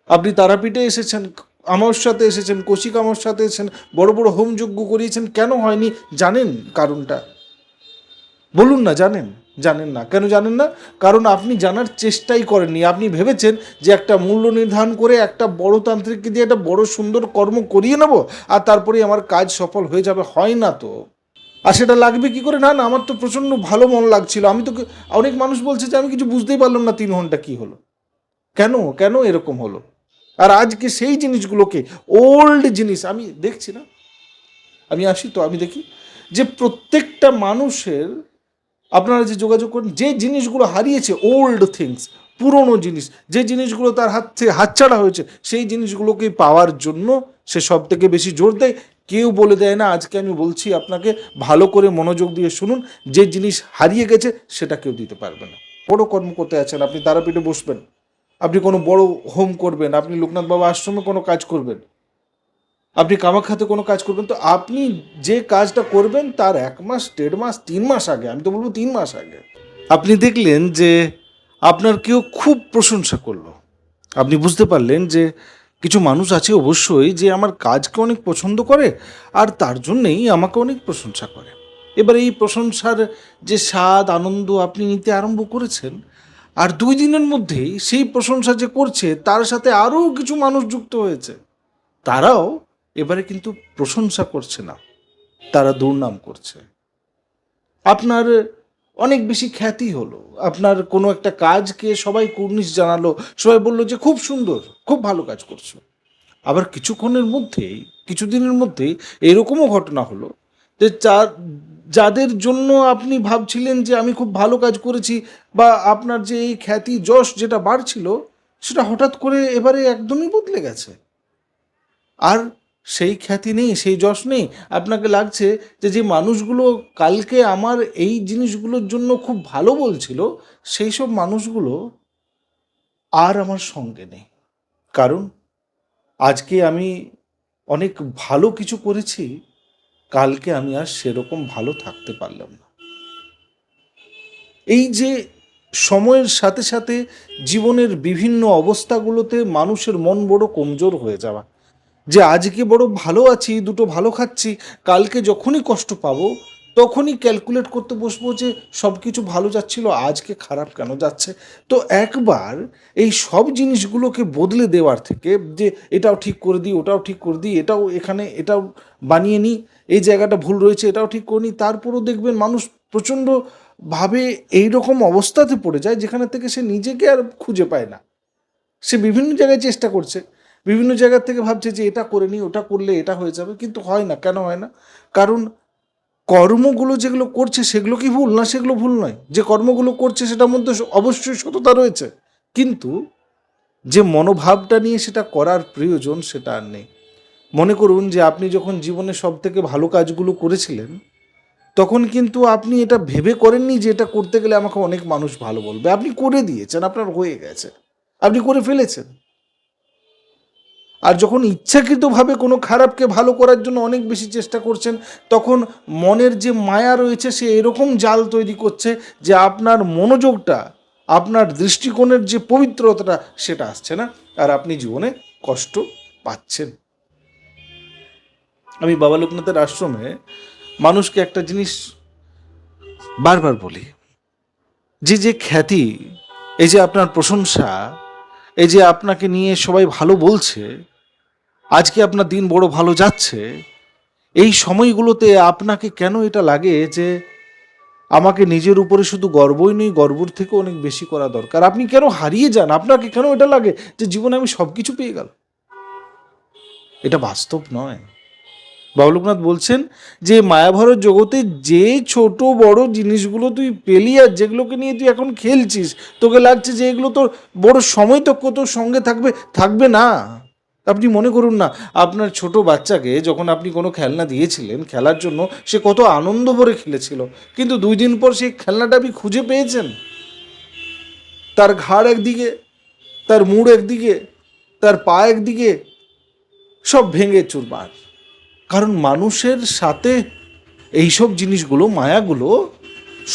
আপনি তারাপীঠে এসেছেন, অমাবস্যাতে এসেছেন, কৌশিক অমাবস্যাতে এসেছেন, বড় বড় হোমযজ্ঞ করিয়েছেন, কেন হয়নি জানেন কারণটা? বলুন না, জানেন? জানেন না। কেন জানেন না? কারণ আপনি জানার চেষ্টাই করেননি। আপনি ভেবেছেন যে একটা মূল্য নির্ধারণ করে একটা বড় তান্ত্রিককে দিয়ে একটা বড় সুন্দর কর্ম করিয়ে নেব, আর তারপরেই আমার কাজ সফল হয়ে যাবে। হয় না তো। আর সেটা লাগবে কি করে? না না, আমার তো প্রচণ্ড ভালো মন লাগছিল, আমি তো, অনেক মানুষ বলছে যে আমি কিছু বুঝতেই পারলাম না 3 ঘন্টা কি হলো, কেন কেন এরকম হলো। আর আজকে সেই জিনিসগুলোকে, ওল্ড জিনিস আমি দেখছি না, আমি আসি তো, আমি দেখি যে প্রত্যেকটা মানুষের, আপনারা যে যোগাযোগ করেন, যে জিনিসগুলো হারিয়েছে, ওল্ড থিংস, পুরনো জিনিস, যে জিনিসগুলো তার হাত থেকে হাতছাড়া হয়েছে, সেই জিনিসগুলোকে পাওয়ার জন্য সে সব থেকে বেশি জোর দেয়। কেউ বলে দেয় না। আজকে আমি বলছি আপনাকে, ভালো করে মনোযোগ দিয়ে শুনুন, যে জিনিস হারিয়ে গেছে সেটা কেউ দিতে পারবে না। বড় কর্ম করতে আছেন, আপনি তারাপীঠে বসবেন, আপনি কোনো বড় হোম করবেন, আপনি লোকনাথ বাবা আশ্রমে কোনো কাজ করবেন, আপনি কামাখ্যাতে কোনো কাজ করবেন, তো আপনি যে কাজটা করবেন তার 1 মাস, 1.5 মাস, 3 মাস আগে, আমি তো বলবো 3 মাস আগে, আপনি দেখলেন যে আপনার কেউ খুব প্রশংসা করলো, আপনি বুঝতে পারলেন যে কিছু মানুষ আছে অবশ্যই যে আমার কাজকে অনেক পছন্দ করে, আর তার জন্যেই আমাকে অনেক প্রশংসা করে। এবার এই প্রশংসার যে স্বাদ, আনন্দ আপনি নিতে আরম্ভ করেছেন, আর 2 দিনের মধ্যেই সেই প্রশংসা যে করছে তার সাথে আরও কিছু মানুষ যুক্ত হয়েছে, তারাও এবারে কিন্তু প্রশংসা করছে না, তারা দুর্নাম করছে। আপনার অনেক বেশি খ্যাতি হলো, আপনার কোনো একটা কাজকে সবাই কুর্নিশ জানালো, সবাই বললো যে খুব সুন্দর, খুব ভালো কাজ করছো। আবার কিছুক্ষণের মধ্যেই, কিছুদিনের মধ্যেই এরকমও ঘটনা হলো যে যাদের জন্য আপনি ভাবছিলেন যে আমি খুব ভালো কাজ করেছি, বা আপনার যে এই খ্যাতি যশ যেটা বাড়ছিল, সেটা হঠাৎ করে এবারে একদমই বদলে গেছে। আর সেই খ্যাতি নেই, সেই যশ নেই। আপনাকে লাগছে যে যে মানুষগুলো কালকে আমার এই জিনিসগুলোর জন্য খুব ভালো বলছিল, সেই সব মানুষগুলো আর আমার সঙ্গে নেই। কারণ আজকে আমি অনেক ভালো কিছু করেছি, কালকে আমি আর সেরকম ভালো থাকতে পারলাম না। এই যে সময়ের সাথে সাথে জীবনের বিভিন্ন অবস্থাগুলোতে মানুষের মন বড় কমজোর হয়ে যাওয়া, যে আজকে বড় ভালো আছি, দুটো ভালো খাচ্ছি, কালকে যখনই কষ্ট পাবো তখনই ক্যালকুলেট করতে বসবো যে সব কিছু ভালো যাচ্ছিল, আজকে খারাপ কেন যাচ্ছে। তো একবার এই সব জিনিসগুলোকে বদলে দেওয়ার থেকে, যে এটাও ঠিক করে দিই, ওটাও ঠিক করে দিই, এটাও এখানে এটাও বানিয়ে নিই, এই জায়গাটা ভুল রয়েছে এটাও ঠিক করে নিই, তারপরও দেখবেন মানুষ প্রচণ্ডভাবে এইরকম অবস্থাতে পড়ে যায় যেখানে থেকে সে নিজেকে আর খুঁজে পায় না। সে বিভিন্ন জায়গায় চেষ্টা করছে, বিভিন্ন জায়গা থেকে ভাবছে যে এটা করে নিই, ওটা করলে এটা হয়ে যাবে, কিন্তু হয় না। কেন হয় না? কারণ কর্মগুলো যেগুলো করছে সেগুলো কি ভুল? না, সেগুলো ভুল নয়। যে কর্মগুলো করছে সেটার মধ্যে অবশ্যই সততা রয়েছে, কিন্তু যে মনোভাবটা নিয়ে সেটা করার প্রয়োজন সেটা আর নেই। মনে করুন যে আপনি যখন জীবনে সব থেকে ভালো কাজগুলো করেছিলেন, তখন কিন্তু আপনি এটা ভেবে করেননি যে এটা করতে গেলে আমাকে অনেক মানুষ ভালো বলবে। আপনি করে দিয়েছেন, আপনার হয়ে গেছে, আপনি করে ফেলেছেন। আর যখন ইচ্ছাকৃতভাবে কোনো খারাপকে ভালো করার জন্য অনেক বেশি চেষ্টা করছেন, তখন মনের যে মায়া রয়েছে সে এরকম জাল তৈরি করছে যে আপনার মনোযোগটা, আপনার দৃষ্টিকোণের যে পবিত্রতাটা সেটা আসছে না, আর আপনি জীবনে কষ্ট পাচ্ছেন। আমি বাবা লোকনাথের আশ্রমে মানুষকে একটা জিনিস বারবার বলি, যে যে খ্যাতি, এই যে আপনার প্রশংসা, এই যে আপনাকে নিয়ে সবাই ভালো বলছে, আজকে আপনার দিন বড় ভালো যাচ্ছে, এই সময়গুলোতে আপনাকে কেন এটা লাগে যে আমাকে নিজের উপরে শুধু গর্বই নয়, গর্বর থেকে অনেক বেশি করা দরকার? আপনি কেন হারিয়ে যান? আপনাকে কেন এটা লাগে যে জীবনে আমি সব কিছু পেয়ে গেল? এটা বাস্তব নয়। বাবা লোকনাথ বলছেন যে মায়াভরের জগতে যে ছোট বড় জিনিসগুলো তুই পেলি, আর যেগুলোকে নিয়ে তুই এখন খেলছিস, তোকে লাগছে যে এগুলো তোর বড় সময় তো কত সঙ্গে থাকবে, থাকবে না। আপনি মনে করুন না, আপনার ছোট বাচ্চাকে যখন আপনি কোনো খেলনা দিয়েছিলেন খেলার জন্য, সে কত আনন্দ ভরে খেলেছিল, কিন্তু 2 দিন পর সেই খেলনাটা আপনি খুঁজে পেয়েছেন, তার ঘাড় একদিকে, তার মুড় একদিকে, তার পা একদিকে, সব ভেঙে চুরমার। কারণ মানুষের সাথে এইসব জিনিসগুলো, মায়াগুলো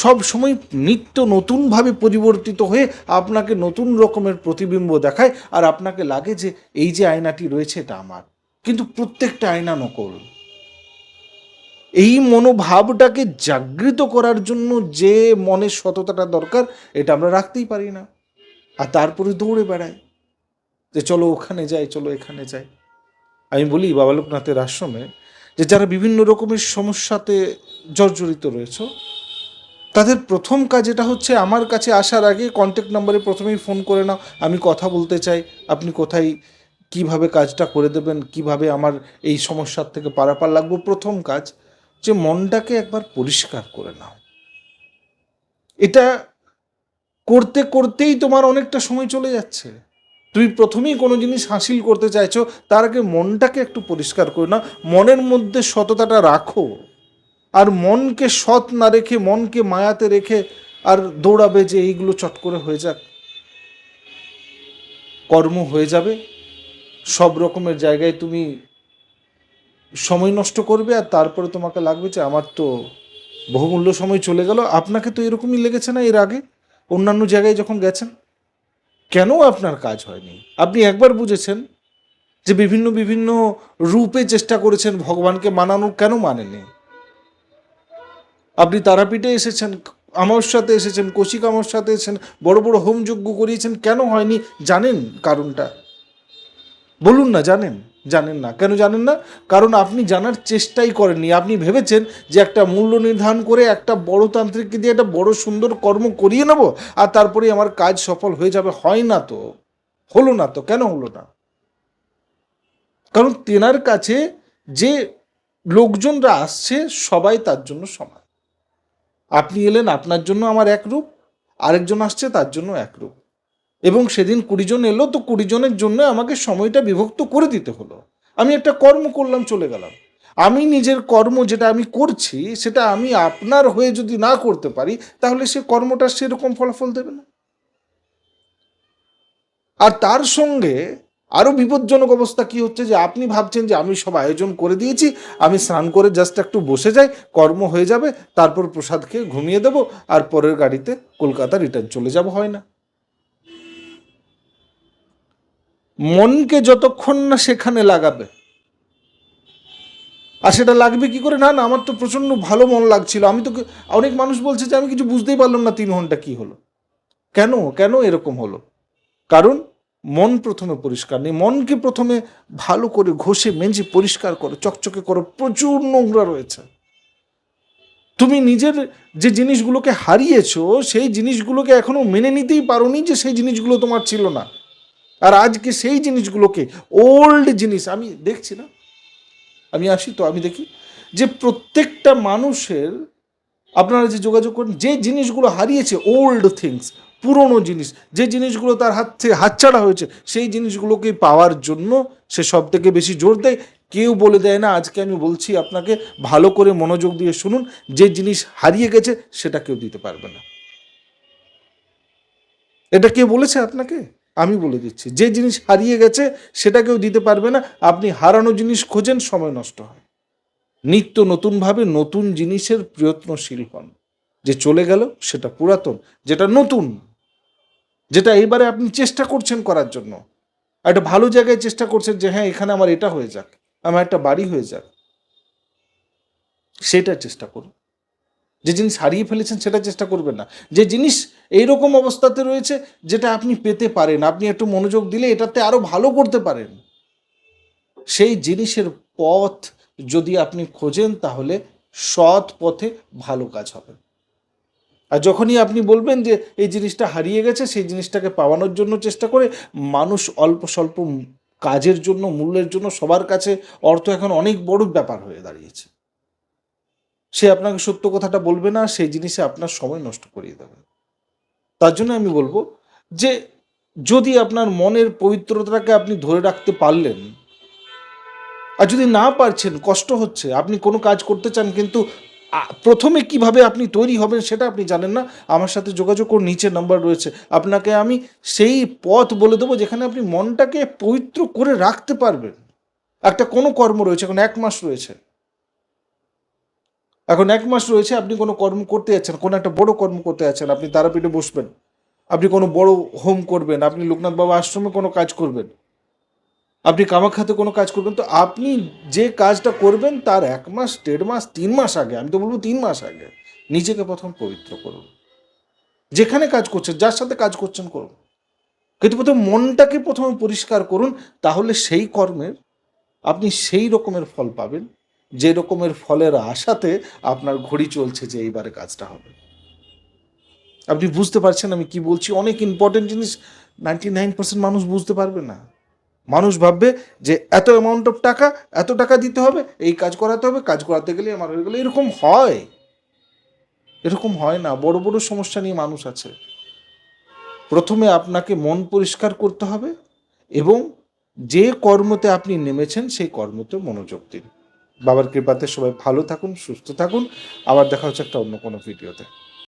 সব সময় নিত্য নতুনভাবে পরিবর্তিত হয়ে আপনাকে নতুন রকমের প্রতিবিম্ব দেখায়, আর আপনাকে লাগে যে এই যে আয়নাটি রয়েছে এটা আমার, কিন্তু প্রত্যেকটা আয়না নকল। এই মনোভাবটাকে জাগৃত করার জন্য যে মনের সততাটা দরকার, এটা আমরা রাখতেই পারি না, আর তারপরে দৌড়ে বেড়াই যে চলো ওখানে যাই, চলো এখানে যাই। আমি বলি বাবা লোকনাথের আশ্রমে যে যারা বিভিন্ন রকমের সমস্যাতে জর্জরিত রয়েছে, তাদের প্রথম কাজ এটা হচ্ছে, আমার কাছে আসার আগে কন্ট্যাক্ট নাম্বারে প্রথমেই ফোন করে নাও, আমি কথা বলতে চাই, আপনি কোথায় কিভাবে কাজটা করে দেবেন, কিভাবে আমার এই সমস্যার থেকে পারাপার লাগবো। প্রথম কাজ যে মনটাকে একবার পরিষ্কার করে নাও। এটা করতে করতেই তোমার অনেকটা সময় চলে যাচ্ছে। তুমি প্রথমেই কোনো জিনিস হাসিল করতে চাইছো, তার আগে মনটাকে একটু পরিষ্কার করে নাও, মনের মধ্যে সততাটা রাখো। আর মনকে সৎ না রেখে, মনকে মায়াতে রেখে আর দৌড়াবে যে এইগুলো চট করে হয়ে যাক, কর্ম হয়ে যাবে, সব রকমের জায়গায় তুমি সময় নষ্ট করবে, আর তারপরে তোমাকে লাগবে যে আমার তো বহুমূল্য সময় চলে গেল। আপনাকে তো এরকমই লেগেছে না এর আগে অন্যান্য জায়গায় যখন গেছেন? কেন আপনার কাজ হয়নি? আপনি একবার বুঝেছেন যে বিভিন্ন বিভিন্ন রূপে চেষ্টা করেছেন ভগবানকে মানানোর, কেন মানেননি? আপনি তারাপীঠে এসেছেন, অমাবস্যাতে এসেছেন, কৌশিক অমাবস্যাতে এসেছেন, বড় বড় হোমযজ্ঞ করিয়েছেন, কেন হয়নি জানেন কারণটা? বলুন না, জানেন? জানেন না। কেন জানেন না? কারণ আপনি জানার চেষ্টাই করেননি। আপনি ভেবেছেন যে একটা মূল্য নির্ধারণ করে একটা বড় তান্ত্রিককে দিয়ে একটা বড় সুন্দর কর্ম করিয়ে নেব, আর তারপরে আমার কাজ সফল হয়ে যাবে। হয় না তো, হলো না তো। কেন হলো না? কারণ তেনার কাছে যে লোকজনরা আসছে সবাই তার জন্য সমান। আপনি এলেন, আপনার জন্য আমার এক রূপ, আরেকজন আসছে তার জন্য এক রূপ, এবং সেদিন 20 জন এলো, তো 20 জনের জন্য আমাকে সময়টা বিভক্ত করে দিতে হলো। আমি একটা কর্ম করলাম, চলে গেলাম। আমি নিজের কর্ম যেটা আমি করছি, সেটা আমি আপনার হয়ে যদি না করতে পারি, তাহলে সে কর্মটা সেরকম ফলাফল দেবে না। আর তার সঙ্গে আরও বিপজ্জনক অবস্থা কি হচ্ছে, যে আপনি ভাবছেন যে আমি সব আয়োজন করে দিয়েছি, আমি স্নান করে জাস্ট একটু বসে যাই, কর্ম হয়ে যাবে, তারপর প্রসাদ খেয়ে ঘুমিয়ে দেবো, আর পরের গাড়িতে কলকাতা রিটার্ন চলে যাব। হয় না। মনকে যতক্ষণ না সেখানে লাগাবে, আর সেটা লাগবে কি করে? না না, আমার তো প্রচণ্ড ভালো মন লাগছিল, আমি তো, অনেক মানুষ বলছে যে আমি কিছু বুঝতেই পারলাম না 3 ঘন্টা কি হলো। কেন কেন এরকম হলো? কারণ মন প্রথমে পরিষ্কার নেই। মনকে প্রথমে ভালো করে ঘষে মেজে পরিষ্কার করো, চকচকে করো, প্রচুর নোংরা রয়েছে। তুমি নিজের যে জিনিসগুলোকে হারিয়েছো, সেই জিনিসগুলোকে এখনো মেনে নিতেই পারোনি যে সেই জিনিসগুলো তোমার ছিল না। আর আজকে সেই জিনিসগুলোকে, ওল্ড জিনিস, আমি দেখছি না, আমি আসি তো, আমি দেখি যে প্রত্যেকটা মানুষের, আপনারা যে যোগাযোগ করেন, যে জিনিসগুলো হারিয়েছে, ওল্ড থিংস, পুরনো জিনিস, যে জিনিসগুলো তার হাত থেকে হাতছাড়া হয়েছে, সেই জিনিসগুলোকে পাওয়ার জন্য সে সব থেকে বেশি জোর দেয়। কেউ বলে দেয় না। আজকে আমি বলছি আপনাকে, ভালো করে মনোযোগ দিয়ে শুনুন, যে জিনিস হারিয়ে গেছে সেটা কেউ দিতে পারবে না। এটা কে বলেছে আপনাকে? আমি বলে দিচ্ছি, যে জিনিস হারিয়ে গেছে সেটা কেউ দিতে পারবে না। আপনি হারানো জিনিস খোঁজেন, সময় নষ্ট হয়। নিত্য নতুনভাবে নতুন জিনিসের প্রয়ত্নশীল হন। যে চলে গেল সেটা পুরাতন, যেটা নতুন, যেটা এইবারে আপনি চেষ্টা করছেন করার জন্য, একটা ভালো জায়গায় চেষ্টা করছেন যে হ্যাঁ এখানে আমার এটা হয়ে যাক, আমার একটা বাড়ি হয়ে যাক, সেটা চেষ্টা করুন। যে জিনিস হারিয়ে ফেলেছেন সেটা চেষ্টা করবেন না। যে জিনিস এইরকম অবস্থাতে রয়েছে যেটা আপনি পেতে পারেন, আপনি একটু মনোযোগ দিলে এটাতে আরো ভালো করতে পারেন, সেই জিনিসের পথ যদি আপনি খোঁজেন, তাহলে সৎ পথে ভালো কাজ হবে। আর যখনই আপনি বলবেন যে এই জিনিসটা হারিয়ে গেছে, সেই জিনিসটাকে পাওয়ানোর জন্য চেষ্টা করে, মানুষ অল্প স্বল্প কাজের জন্য, মূল্যের জন্য, সবার কাছে অর্থ এখন অনেক বড় ব্যাপার হয়ে দাঁড়িয়েছে। সে আপনাকে সত্য কথাটা বলবে না, সেই জিনিসে আপনার সময় নষ্ট করিয়ে দেবে। তার জন্য আমি বলবো যে যদি আপনার মনের পবিত্রতাকে আপনি ধরে রাখতে পারলেন, আর যদি না পারছেন, কষ্ট হচ্ছে, আপনি কোনো কাজ করতে চান কিন্তু প্রথমে কিভাবে আপনি তৈরি হবেন সেটা আপনি জানেন না, আমার সাথে যোগাযোগ করুন, নিচে নাম্বার রয়েছে, আপনাকে আমি সেই পথ বলে দেবো যেখানে আপনি মনটাকে পবিত্র করে রাখতে পারবেন। একটা কোনো কর্ম রয়েছে, এখন 1 মাস রয়েছে, এখন 1 মাস রয়েছে, আপনি কোনো কর্ম করতে যাচ্ছেন, কোনো একটা বড় কর্ম করতে যাচ্ছেন, আপনি তারাপীঠে বসবেন, আপনি কোনো বড় হোম করবেন, আপনি লোকনাথ বাবা আশ্রমে কোনো কাজ করবেন, আপনি কামাখ্যাতে কোনো কাজ করবেন, তো আপনি যে কাজটা করবেন তার 1 মাস, 1.5 মাস, 3 মাস আগে, আমি তো বলবো 3 মাস আগে নিজেকে প্রথম পবিত্র করুন। যেখানে কাজ করছেন, যার সাথে কাজ করছেন করুন, কিন্তু প্রথম মনটাকে প্রথমে পরিষ্কার করুন। তাহলে সেই কর্মের আপনি সেই রকমের ফল পাবেন, যে রকমের ফলের আশাতে আপনার ঘড়ি চলছে যে এইবারে কাজটা হবে। আপনি বুঝতে পারছেন আমি কি বলছি? অনেক ইম্পর্টেন্ট জিনিস 99% মানুষ বুঝতে পারবে না। মানুষ ভাববে যে এত অ্যামাউন্ট অফ টাকা, এত টাকা দিতে হবে, এই কাজ করাতে হবে, কাজ করাতে গেলে আমার হয়ে গেলে, এরকম হয়? এরকম হয় না। বড় বড় সমস্যা নিয়ে মানুষ আছে। প্রথমে আপনাকে মন পরিষ্কার করতে হবে এবং যে কর্মতে আপনি নেমেছেন সেই কর্মতে মনোযোগ দিন। বাবার কৃপাতে সবাই ভালো থাকুন, সুস্থ থাকুন। আবার দেখা হচ্ছে একটা অন্য কোনো ভিডিওতে।